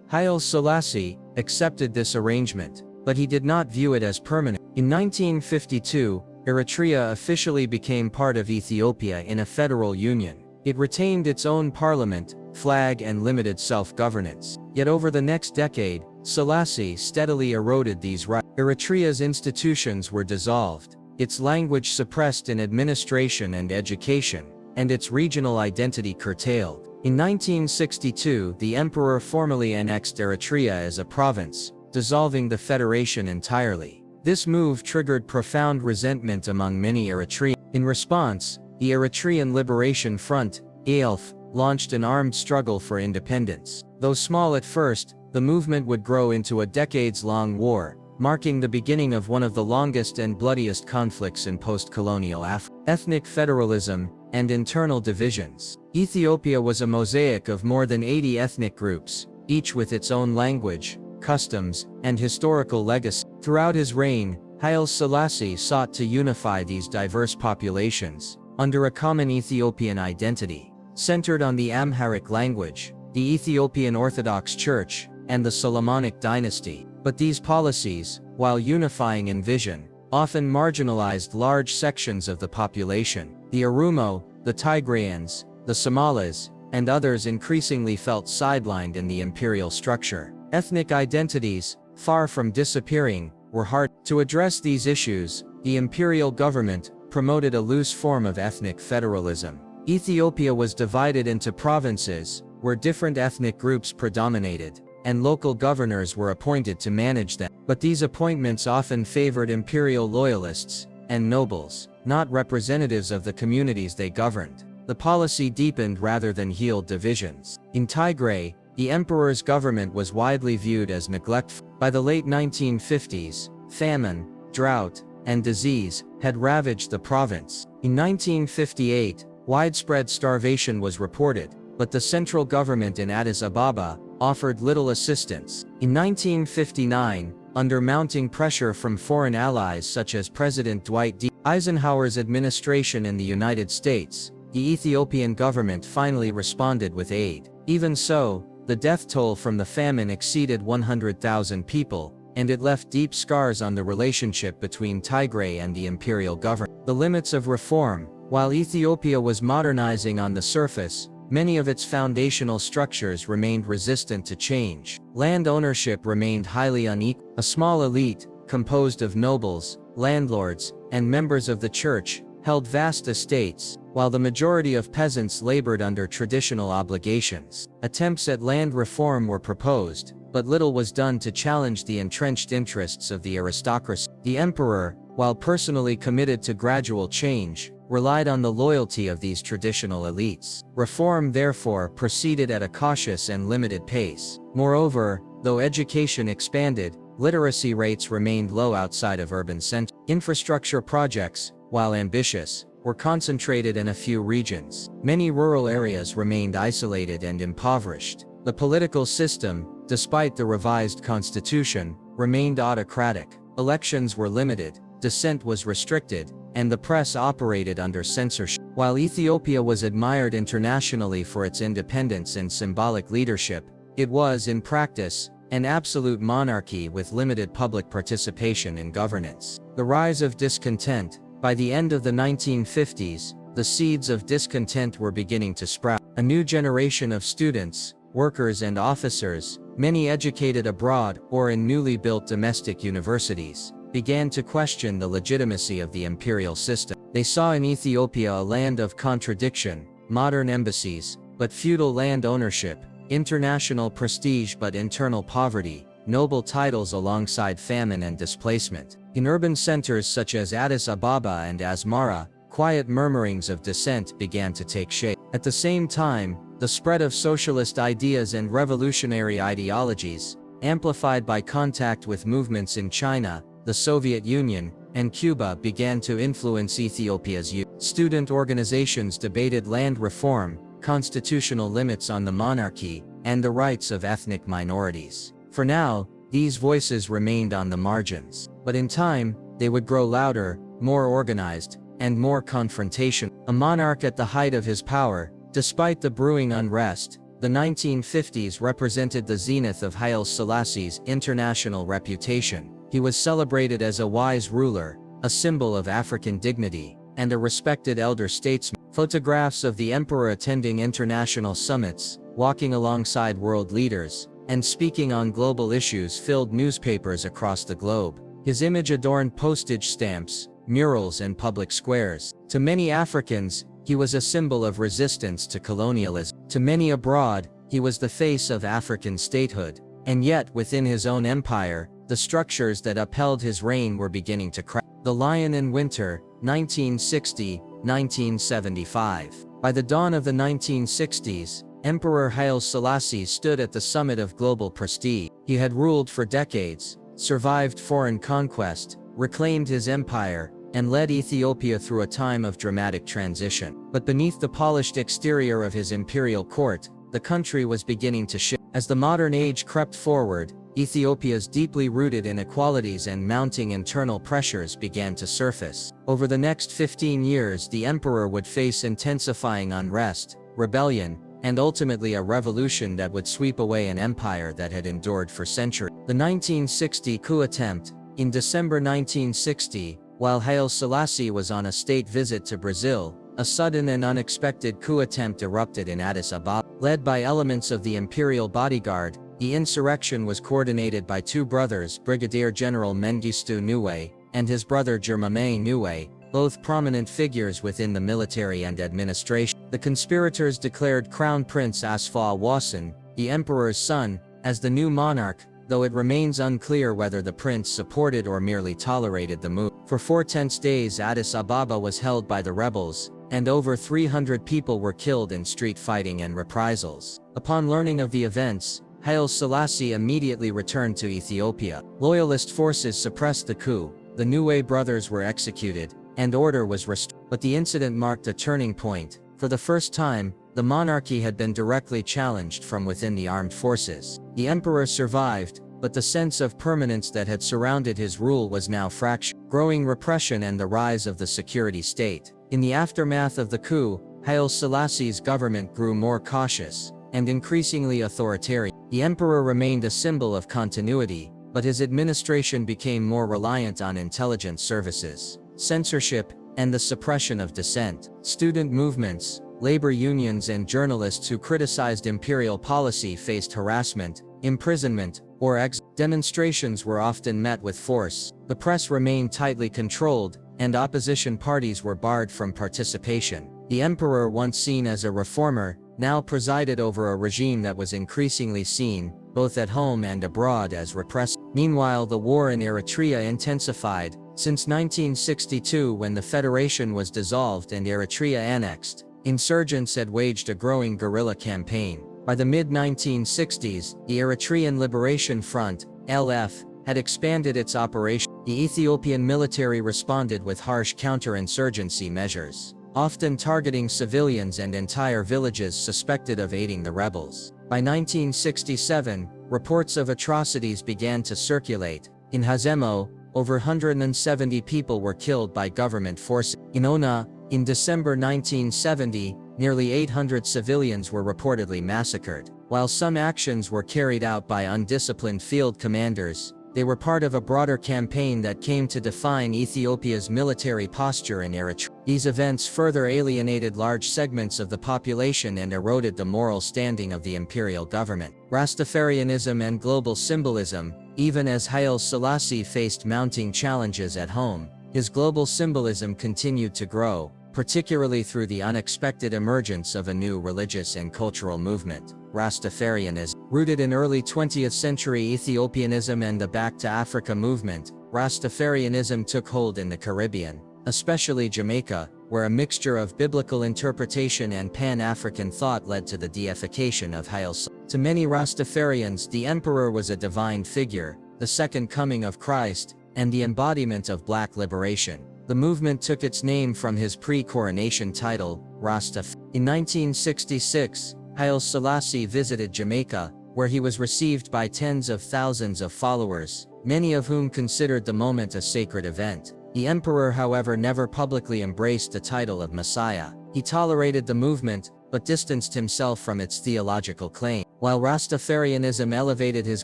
Haile Selassie accepted this arrangement, but he did not view it as permanent. In 1952, Eritrea officially became part of Ethiopia in a federal union. It retained its own parliament, flag, and limited self-governance. Yet over the next decade, Selassie steadily eroded these rights. Eritrea's institutions were dissolved, its language suppressed in administration and education, and its regional identity curtailed. In 1962, the emperor formally annexed Eritrea as a province, dissolving the federation entirely. This move triggered profound resentment among many Eritreans. In response, the Eritrean Liberation Front, ELF, launched an armed struggle for independence. Though small at first, the movement would grow into a decades-long war, marking the beginning of one of the longest and bloodiest conflicts in post-colonial Africa. Ethnic federalism and internal divisions. Ethiopia was a mosaic of more than 80 ethnic groups, each with its own language, customs, and historical legacy. Throughout his reign, Haile Selassie sought to unify these diverse populations under a common Ethiopian identity, centered on the Amharic language, the Ethiopian Orthodox Church, and the Solomonic dynasty. But these policies, while unifying in vision, often marginalized large sections of the population. The Oromo, the Tigrayans, the Somalis, and others increasingly felt sidelined in the imperial structure. Ethnic identities, far from disappearing, were hard. To address these issues, the imperial government promoted a loose form of ethnic federalism. Ethiopia was divided into provinces, where different ethnic groups predominated, and local governors were appointed to manage them. But these appointments often favored imperial loyalists and nobles, not representatives of the communities they governed. The policy deepened rather than healed divisions. In Tigray, the emperor's government was widely viewed as neglectful. By the late 1950s, famine, drought, and disease had ravaged the province. In 1958, widespread starvation was reported, but the central government in Addis Ababa offered little assistance. In 1959, Under mounting pressure from foreign allies such as President Dwight D. Eisenhower's administration in the United States, the Ethiopian government finally responded with aid. Even so, the death toll from the famine exceeded 100,000 people, and it left deep scars on the relationship between Tigray and the imperial government. The limits of reform. While Ethiopia was modernizing on the surface, many of its foundational structures remained resistant to change. Land ownership remained highly unequal. A small elite, composed of nobles, landlords, and members of the church, held vast estates, while the majority of peasants labored under traditional obligations. Attempts at land reform were proposed, but little was done to challenge the entrenched interests of the aristocracy. The emperor, while personally committed to gradual change, relied on the loyalty of these traditional elites. Reform therefore proceeded at a cautious and limited pace. Moreover, though education expanded, literacy rates remained low outside of urban centers. Infrastructure projects, while ambitious, were concentrated in a few regions. Many rural areas remained isolated and impoverished. The political system, despite the revised constitution, remained autocratic. Elections were limited, dissent was restricted, and the press operated under censorship. While Ethiopia was admired internationally for its independence and symbolic leadership, it was, in practice, an absolute monarchy with limited public participation in governance. The rise of discontent. By the end of the 1950s, the seeds of discontent were beginning to sprout. A new generation of students, workers and officers, many educated abroad or in newly built domestic universities, began to question the legitimacy of the imperial system. They saw in Ethiopia a land of contradiction, modern embassies, but feudal land ownership, international prestige but internal poverty, noble titles alongside famine and displacement. In urban centers such as Addis Ababa and Asmara, quiet murmurings of dissent began to take shape. At the same time, the spread of socialist ideas and revolutionary ideologies, amplified by contact with movements in China, the Soviet Union, and Cuba, began to influence Ethiopia's youth. Student organizations debated land reform, constitutional limits on the monarchy, and the rights of ethnic minorities. For now, these voices remained on the margins. But in time, they would grow louder, more organized, and more confrontational. A monarch at the height of his power, despite the brewing unrest, the 1950s represented the zenith of Haile Selassie's international reputation. He was celebrated as a wise ruler, a symbol of African dignity, and a respected elder statesman. Photographs of the emperor attending international summits, walking alongside world leaders, and speaking on global issues filled newspapers across the globe. His image adorned postage stamps, murals, and public squares. To many Africans, he was a symbol of resistance to colonialism. To many abroad, he was the face of African statehood. And yet, within his own empire, the structures that upheld his reign were beginning to crack. The Lion in Winter, 1960-1975. By the dawn of the 1960s, Emperor Haile Selassie stood at the summit of global prestige. He had ruled for decades, survived foreign conquest, reclaimed his empire, and led Ethiopia through a time of dramatic transition. But beneath the polished exterior of his imperial court, the country was beginning to shift. As the modern age crept forward, Ethiopia's deeply rooted inequalities and mounting internal pressures began to surface. Over the next 15 years, the emperor would face intensifying unrest, rebellion, and ultimately a revolution that would sweep away an empire that had endured for centuries. The 1960 coup attempt. In December 1960, while Haile Selassie was on a state visit to Brazil, a sudden and unexpected coup attempt erupted in Addis Ababa. Led by elements of the imperial bodyguard, the insurrection was coordinated by two brothers, Brigadier General Mengistu Niwe and his brother Jermaine Niwe, both prominent figures within the military and administration. The conspirators declared Crown Prince Asfaw Wasson, the emperor's son, as the new monarch, though it remains unclear whether the prince supported or merely tolerated the move. For 4 tense days, Addis Ababa was held by the rebels, and over 300 people were killed in street fighting and reprisals. Upon learning of the events, Haile Selassie immediately returned to Ethiopia. Loyalist forces suppressed the coup, the Niwe brothers were executed, and order was restored. But the incident marked a turning point. For the first time, the monarchy had been directly challenged from within the armed forces. The emperor survived, but the sense of permanence that had surrounded his rule was now fractured. Growing repression and the rise of the security state. In the aftermath of the coup, Haile Selassie's government grew more cautious and increasingly authoritarian. The emperor remained a symbol of continuity, but his administration became more reliant on intelligence services, censorship, and the suppression of dissent. Student movements, labor unions, and journalists who criticized imperial policy faced harassment, imprisonment, or exile. Demonstrations were often met with force, the press remained tightly controlled, and opposition parties were barred from participation. The emperor, once seen as a reformer, now presided over a regime that was increasingly seen, both at home and abroad, as repressive. Meanwhile, the war in Eritrea intensified, since 1962, when the federation was dissolved and Eritrea annexed. Insurgents had waged a growing guerrilla campaign. By the mid-1960s, the Eritrean Liberation Front, LF, had expanded its operation. The Ethiopian military responded with harsh counterinsurgency measures, often targeting civilians and entire villages suspected of aiding the rebels. By 1967, reports of atrocities began to circulate. In Hazemo, over 170 people were killed by government forces. In Ona, in December 1970, nearly 800 civilians were reportedly massacred. While some actions were carried out by undisciplined field commanders, they were part of a broader campaign that came to define Ethiopia's military posture in Eritrea. These events further alienated large segments of the population and eroded the moral standing of the imperial government. Rastafarianism and global symbolism. Even as Haile Selassie faced mounting challenges at home, his global symbolism continued to grow, particularly through the unexpected emergence of a new religious and cultural movement, Rastafarianism. Rooted in early 20th century Ethiopianism and the Back to Africa movement, Rastafarianism took hold in the Caribbean, especially Jamaica, where a mixture of biblical interpretation and Pan-African thought led to the deification of Haile Selassie. To many Rastafarians, the emperor was a divine figure, the second coming of Christ, and the embodiment of black liberation. The movement took its name from his pre-coronation title, Ras Tafari. In 1966, Haile Selassie visited Jamaica, where he was received by tens of thousands of followers, many of whom considered the moment a sacred event. The emperor, however, never publicly embraced the title of Messiah. He tolerated the movement, but distanced himself from its theological claim. While Rastafarianism elevated his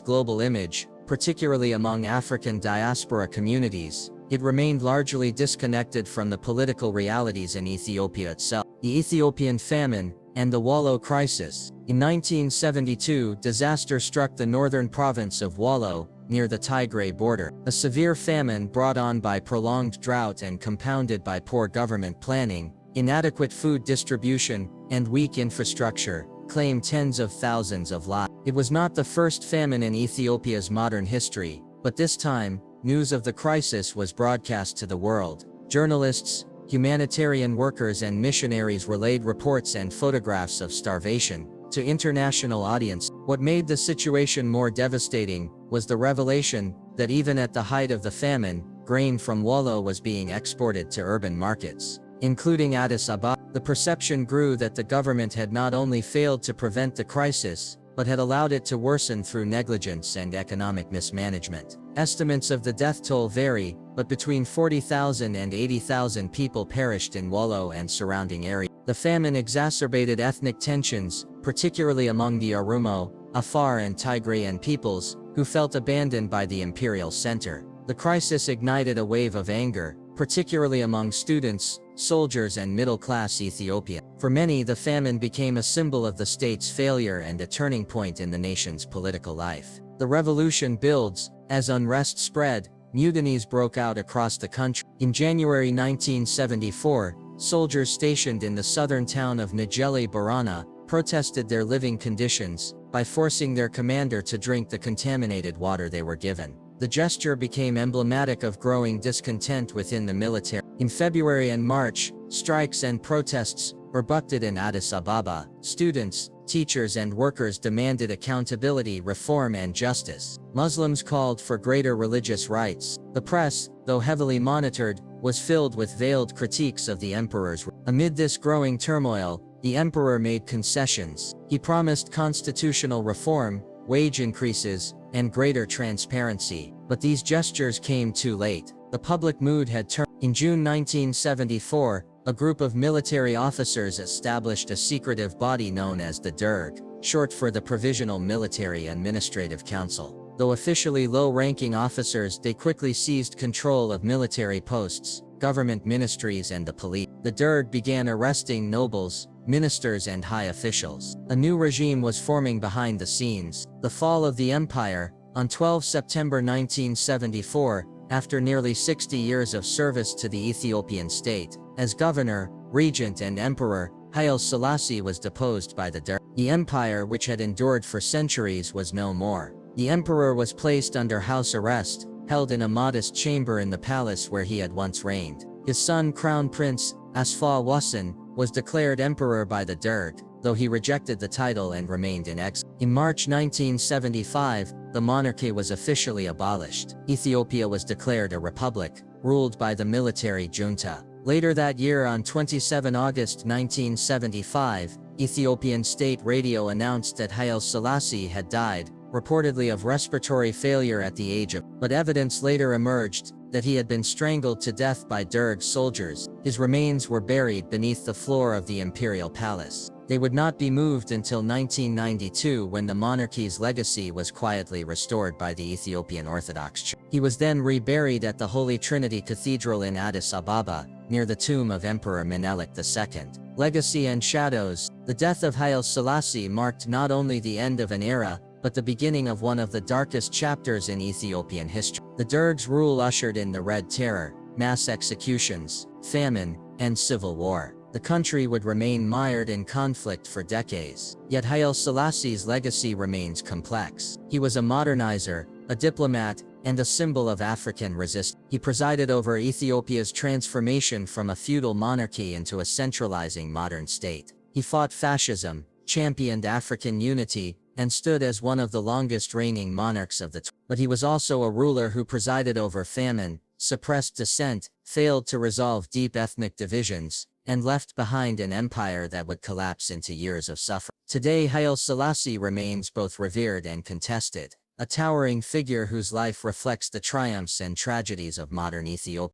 global image, particularly among African diaspora communities, it remained largely disconnected from the political realities in Ethiopia itself. The Ethiopian famine and the Wollo crisis. In 1972, disaster struck the northern province of Wollo, near the Tigray border. A severe famine brought on by prolonged drought and compounded by poor government planning, inadequate food distribution, and weak infrastructure, claimed tens of thousands of lives. It was not the first famine in Ethiopia's modern history, but this time, news of the crisis was broadcast to the world. Journalists, humanitarian workers, and missionaries relayed reports and photographs of starvation to international audiences. What made the situation more devastating was the revelation that even at the height of the famine, grain from Wollo was being exported to urban markets, including Addis Ababa. The perception grew that the government had not only failed to prevent the crisis, but had allowed it to worsen through negligence and economic mismanagement. Estimates of the death toll vary, but between 40,000 and 80,000 people perished in Wollo and surrounding areas. The famine exacerbated ethnic tensions, particularly among the Oromo, Afar, and Tigrayan peoples, who felt abandoned by the imperial center. The crisis ignited a wave of anger, particularly among students, soldiers, and middle-class Ethiopians. For many, the famine became a symbol of the state's failure and a turning point in the nation's political life. The revolution builds. As unrest spread, mutinies broke out across the country. In January 1974, soldiers stationed in the southern town of Nijeli Barana protested their living conditions by forcing their commander to drink the contaminated water they were given. The gesture became emblematic of growing discontent within the military. In February and March, strikes and protests erupted in Addis Ababa. Students, teachers, and workers demanded accountability, reform, and justice. Muslims called for greater religious rights. The press, though heavily monitored, was filled with veiled critiques of the emperor's rule. Amid this growing turmoil, the emperor made concessions. He promised constitutional reform, wage increases, and greater transparency. But these gestures came too late. The public mood had turned. In June 1974, a group of military officers established a secretive body known as the Derg, short for the Provisional Military Administrative Council. Though officially low-ranking officers, they quickly seized control of military posts, government ministries and the police. The Derg began arresting nobles, ministers and high officials. A new regime was forming behind the scenes. The fall of the empire, on 12 September 1974, after nearly 60 years of service to the Ethiopian state, as governor, regent and emperor, Haile Selassie was deposed by the Derg. The empire, which had endured for centuries, was no more. The emperor was placed under house arrest, held in a modest chamber in the palace where he had once reigned. His son, Crown Prince Asfa Wasson, was declared emperor by the Derg, though he rejected the title and remained in exile. In March 1975, the monarchy was officially abolished. Ethiopia was declared a republic, ruled by the military junta. Later that year, on 27 August 1975, Ethiopian state radio announced that Haile Selassie had died, reportedly of respiratory failure at the age of. But evidence later emerged that he had been strangled to death by Derg soldiers. His remains were buried beneath the floor of the Imperial Palace. They would not be moved until 1992, when the monarchy's legacy was quietly restored by the Ethiopian Orthodox Church. He was then reburied at the Holy Trinity Cathedral in Addis Ababa, near the tomb of Emperor Menelik II. Legacy and shadows. The death of Haile Selassie marked not only the end of an era, but the beginning of one of the darkest chapters in Ethiopian history. The Derg's rule ushered in the Red Terror, mass executions, famine, and civil war. The country would remain mired in conflict for decades. Yet Haile Selassie's legacy remains complex. He was a modernizer, a diplomat, and a symbol of African resistance. He presided over Ethiopia's transformation from a feudal monarchy into a centralizing modern state. He fought fascism, championed African unity, and stood as one of the longest reigning monarchs of the time. But he was also a ruler who presided over famine, suppressed dissent, failed to resolve deep ethnic divisions, and left behind an empire that would collapse into years of suffering. Today, Haile Selassie remains both revered and contested, a towering figure whose life reflects the triumphs and tragedies of modern Ethiopia.